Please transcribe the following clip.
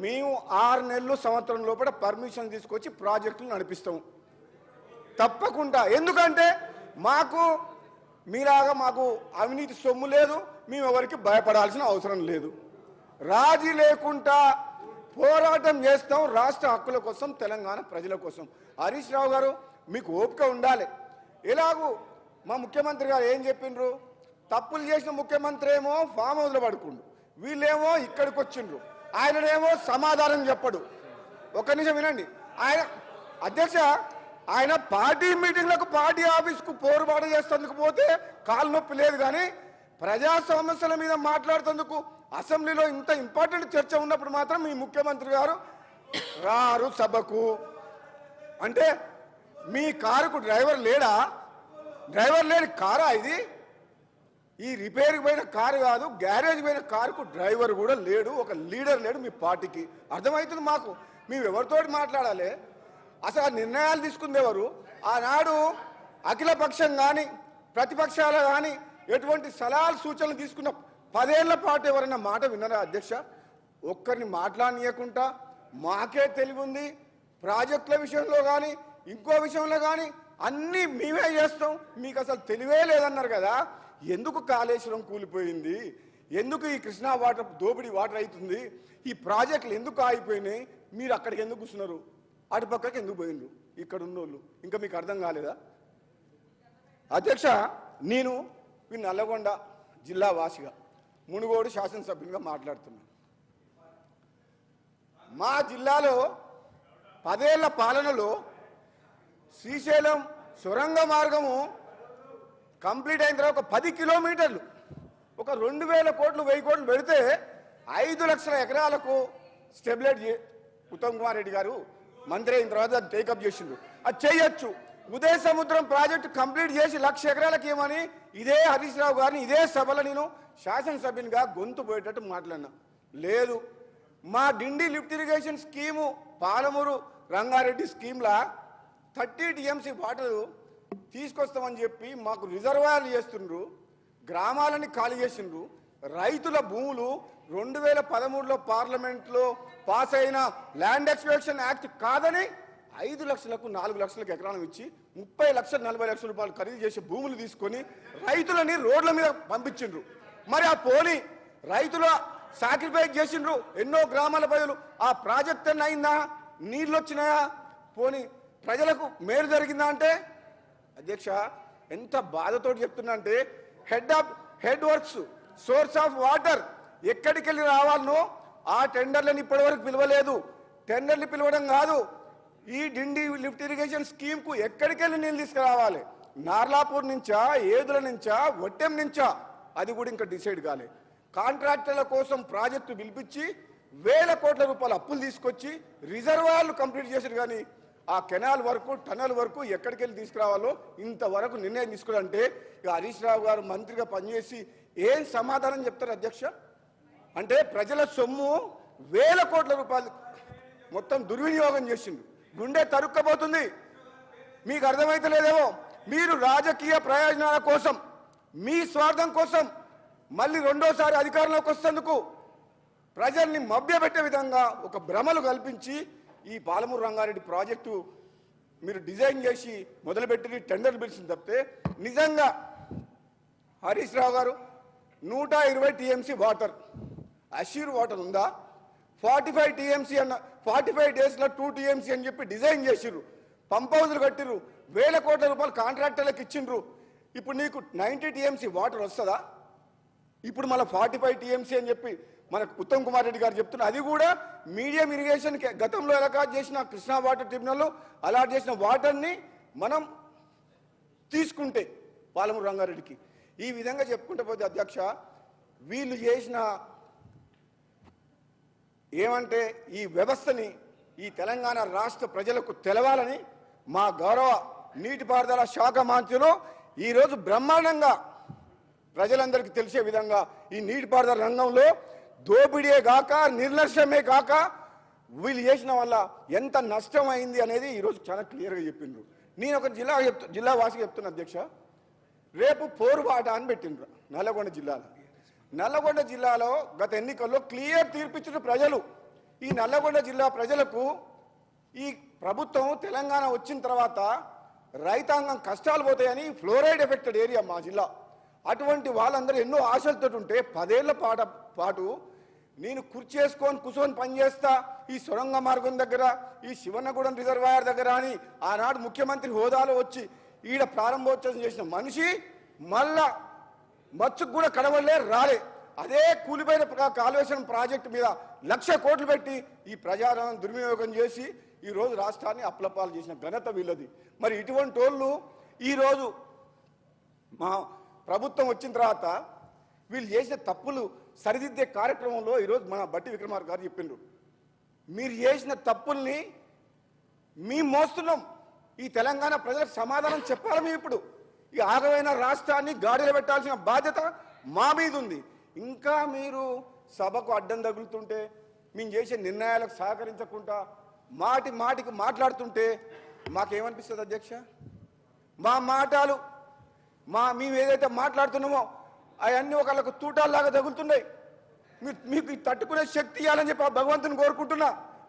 మేము 6 నెలలు సంవత్సరం లోపల పర్మిషన్ తీసుకొచ్చి ప్రాజెక్టులు నడిపిస్తాం తప్పకుండా. ఎందుకంటే మాకు మీలాగా మాకు అవినీతి సొమ్ము లేదు, మేము ఎవరికి భయపడాల్సిన అవసరం లేదు. రాజీ లేకుండా పోరాటం చేస్తాం రాష్ట్ర హక్కుల కోసం, తెలంగాణ ప్రజల కోసం. హరీష్ రావు గారు మీకు ఓపిక ఉండాలి. ఎలాగూ మా ముఖ్యమంత్రి గారు ఏం చెప్పిండ్రు, తప్పులు చేసిన ముఖ్యమంత్రి ఏమో ఫామ్ హౌస్లో పడుకుండు, వీళ్ళేమో ఇక్కడికి వచ్చిండ్రు, ఆయననేమో సమాధానం చెప్పడు. ఒక నిమిషం వినండి. ఆయన అధ్యక్ష ఆయన పార్టీ మీటింగ్లకు పార్టీ ఆఫీస్కు పోరుబాటు చేసేందుకు పోతే కాలు నొప్పి లేదు, కానీ ప్రజా సమస్యల మీద మాట్లాడుతందుకు అసెంబ్లీలో ఇంత ఇంపార్టెంట్ చర్చ ఉన్నప్పుడు మాత్రం మీ ముఖ్యమంత్రి గారు రారు సభకు. అంటే మీ కారుకు డ్రైవర్ లేడా? డ్రైవర్ లేని కారా ఇది? ఈ రిపేర్కి పోయిన కారు కాదు, గ్యారేజ్ పోయిన కారుకు డ్రైవర్ కూడా లేడు, ఒక లీడర్ లేడు మీ పార్టీకి. అర్థమవుతుంది మాకు. మేము ఎవరితోటి మాట్లాడాలి? అసలు ఆ నిర్ణయాలు తీసుకుంది ఎవరు? ఆనాడు అఖిలపక్షం కానీ ప్రతిపక్షాలు కానీ ఎటువంటి సలహాలు సూచనలు తీసుకున్న 10 ఏళ్ల పాటు ఎవరైనా మాట విన్నారా అధ్యక్ష? ఒక్కరిని మాట్లాడనీయకుండా మాకే తెలివి ఉంది, ప్రాజెక్టుల విషయంలో కానీ ఇంకో విషయంలో కానీ అన్నీ మేమే చేస్తాం, మీకు అసలు తెలివే లేదన్నారు కదా. ఎందుకు కాళేశ్వరం కూలిపోయింది, ఎందుకు ఈ కృష్ణా వాటర్ దోపిడీ వాటర్ అవుతుంది, ఈ ప్రాజెక్టులు ఎందుకు ఆగిపోయినాయి, మీరు అక్కడికి ఎందుకు కూర్చున్నారు, అటుపక్కకి ఎందుకు పోయిండ్రు ఇక్కడ ఉన్నోళ్ళు? ఇంకా మీకు అర్థం కాలేదా? అధ్యక్ష నేను ఈ నల్లగొండ జిల్లా వాసిగా మునుగోడు శాసనసభ్యునిగా మాట్లాడుతున్నాను. మా జిల్లాలో 10 ఏళ్ల పాలనలో శ్రీశైలం సొరంగ మార్గము కంప్లీట్ అయిన తర్వాత ఒక 10 కిలోమీటర్లు ఒక 2000 కోట్లు 1000 కోట్లు పెడితే 5 లక్షల ఎకరాలకు స్టెబిలైజ్ ఉత్తమ్ కుమార్ రెడ్డి గారు మంత్రి అయిన తర్వాత అది టేకప్ చేసిండు. అది చేయొచ్చు. ఉదయ సముద్రం ప్రాజెక్టు కంప్లీట్ చేసి 1,00,000 ఎకరాలకు ఏమని ఇదే హరీష్ రావు గారిని ఇదే సభలో నేను శాసనసభ్యునిగా గొంతు పోయేటట్టు మాట్లాడినా. లేదు, మా Dindi lift irrigation scheme Palamuru Rangareddy స్కీమ్లా 30 టీఎంసీ వాటర్ తీసుకొస్తామని చెప్పి మాకు రిజర్వాయర్లు చేస్తుండ్రు, గ్రామాలని ఖాళీ చేసిండ్రు. రైతుల భూములు 2013లో పార్లమెంట్లో పాస్ అయిన ల్యాండ్ ఎక్స్ప్లోరేషన్ యాక్ట్ కాదని 5 లక్షలకు 4 లక్షలకు ఎకరాలు ఇచ్చి 30 లక్షలు 40 లక్షల రూపాయలు ఖరీదు చేసే భూములు తీసుకొని రైతులని రోడ్ల మీద పంపించిండ్రు. మరి ఆ పోనీ రైతుల సాక్రిఫైస్ చేసిండ్రు ఎన్నో గ్రామాల ప్రజలు. ఆ ప్రాజెక్ట్ అన్న అయిందా? నీళ్ళు వచ్చినాయా? పోనీ ప్రజలకు మేలు జరిగిందా? అంటే అధ్యక్ష ఎంత బాధతో చెప్తున్నా అంటే head works source of water ఎక్కడికి వెళ్ళి రావాలనో ఆ టెండర్లను ఇప్పటివరకు పిలవలేదు. టెండర్లు పిలవడం కాదు, ఈ డిండి లిఫ్ట్ ఇరిగేషన్ స్కీమ్కు ఎక్కడికి వెళ్ళి నీళ్ళు తీసుకురావాలి, నార్లాపూర్ నుంచా, ఏదుల నుంచా, వట్టెం నుంచా, అది కూడా ఇంకా డిసైడ్ కాలే. కాంట్రాక్టర్ల కోసం ప్రాజెక్టు పిలిపించి 1000 కోట్ల రూపాయల అప్పులు తీసుకొచ్చి రిజర్వాయర్లు కంప్లీట్ చేశారు, కానీ ఆ కెనాల్ వరకు టనల్ వరకు ఎక్కడికి వెళ్ళి తీసుకురావాలో ఇంతవరకు నిర్ణయం తీసుకురంటే ఇక హరీష్ రావు గారు మంత్రిగా పనిచేసి ఏం సమాధానం చెప్తారు అధ్యక్ష? అంటే ప్రజల సొమ్ము 1000 కోట్ల రూపాయలు మొత్తం దుర్వినియోగం చేసిండు. గుండె తరుక్కపోతుంది. మీకు అర్థమైతే లేదేమో. మీరు రాజకీయ ప్రయోజనాల కోసం, మీ స్వార్థం కోసం మళ్ళీ రెండోసారి అధికారంలోకి వస్తేందుకు ప్రజల్ని మభ్యపెట్టే విధంగా ఒక భ్రమలు కల్పించి ఈ పాలమూరు రంగారెడ్డి ప్రాజెక్టు మీరు డిజైన్ చేసి మొదలుపెట్టి టెండర్లు పిలిచింది తప్పితే నిజంగా హరీష్ రావు గారు 120 టీఎంసీ వాటర్ అష్యూర్ వాటర్ ఉందా? 45 టీఎంసీ అన్న 45 డేస్లో 2 టీఎంసీ అని చెప్పి డిజైన్ చేసిర్రు, పంప్ హౌజులు కట్టిర్రు, 1000 కోట్ల రూపాయలు కాంట్రాక్టర్లకు ఇచ్చిండ్రు. ఇప్పుడు నీకు 90 టీఎంసీ వాటర్ వస్తుందా? ఇప్పుడు మళ్ళీ 45 టీఎంసీ అని చెప్పి మనకు ఉత్తమ్ కుమార్ రెడ్డి గారు చెప్తున్నారు. అది కూడా మీడియం ఇరిగేషన్ గతంలో అలాట్ చేసిన కృష్ణా వాటర్ ట్రిబ్యునల్లో అలాట్ చేసిన వాటర్ని మనం తీసుకుంటే పాలమూరు రంగారెడ్డికి ఈ విధంగా చెప్పుకుంటే పోతే అధ్యక్ష వీళ్ళు చేసిన ఏమంటే ఈ వ్యవస్థని ఈ తెలంగాణ రాష్ట్ర ప్రజలకు తెలవాలని మా గౌరవ నీటిపారుదల శాఖ మంత్రులు ఈరోజు బ్రహ్మాండంగా ప్రజలందరికీ తెలిసే విధంగా ఈ నీటిపారుదల రంగంలో దోపిడీయే కాక నిర్లక్ష్యమే కాక వీళ్ళు చేసిన వల్ల ఎంత నష్టం అయింది అనేది ఈరోజు చాలా క్లియర్గా చెప్పిండ్రు. నేను ఒక జిల్లా వాసిగా చెప్తున్నా అధ్యక్ష, రేపు పోరుబాట అని పెట్టిండ్రు నల్లగొండ జిల్లాలో. నల్లగొండ జిల్లాలో గత ఎన్నికల్లో క్లియర్ తీర్పిచ్చిన ప్రజలు ఈ నల్లగొండ జిల్లా ప్రజలకు ఈ ప్రభుత్వం తెలంగాణ వచ్చిన తర్వాత రైతాంగం కష్టాలు పోతాయని ఫ్లోరైడ్ ఎఫెక్టెడ్ ఏరియా మా జిల్లా. అటువంటి వాళ్ళందరూ ఎన్నో ఆశలతో ఉంటే 10 ఏళ్ల పాటు నేను కుర్చేసుకొని కూర్చొని పనిచేస్తా ఈ సొరంగ మార్గం దగ్గర, ఈ శివన్నగూడెం రిజర్వాయర్ దగ్గర అని ఆనాడు ముఖ్యమంత్రి హోదాలో వచ్చి ఈడ ప్రారంభోత్సవం చేసిన మనిషి మళ్ళా మచ్చుకు కూడా కడవలే రాలే. అదే కూలిపోయిన కాళేశ్వరం ప్రాజెక్టు మీద 1,00,000 కోట్లు పెట్టి ఈ ప్రజాధనం దుర్వినియోగం చేసి ఈరోజు రాష్ట్రాన్ని అప్లపాలు చేసిన ఘనత వీళ్ళది. మరి ఇటువంటి వాళ్ళు ఈరోజు మా ప్రభుత్వం వచ్చిన తర్వాత వీళ్ళు చేసిన తప్పులు సరిదిద్దే కార్యక్రమంలో ఈరోజు మన బట్టి విక్రమార్క గారు చెప్పిండ్రు, మీరు చేసిన తప్పుల్ని మేము మోస్తున్నాం, ఈ తెలంగాణ ప్రజలకు సమాధానం చెప్పాలి. మేము ఇప్పుడు ఈ ఆగమైన రాష్ట్రాన్ని గాడిలో పెట్టాల్సిన బాధ్యత మా మీద ఉంది. ఇంకా మీరు సభకు అడ్డం తగులుతుంటే, మేము చేసే నిర్ణయాలకు సహకరించకుండా మాటికి మాట్లాడుతుంటే మాకేమనిపిస్తుంది అధ్యక్ష? మా మాటలు మేము ఏదైతే మాట్లాడుతున్నామో అవన్నీ ఒకళ్ళకు తూటాల్లాగా తగులుతున్నాయి. మీకు తట్టుకునే శక్తి ఇవ్వాలని చెప్పి భగవంతుని కోరుకుంటున్నా.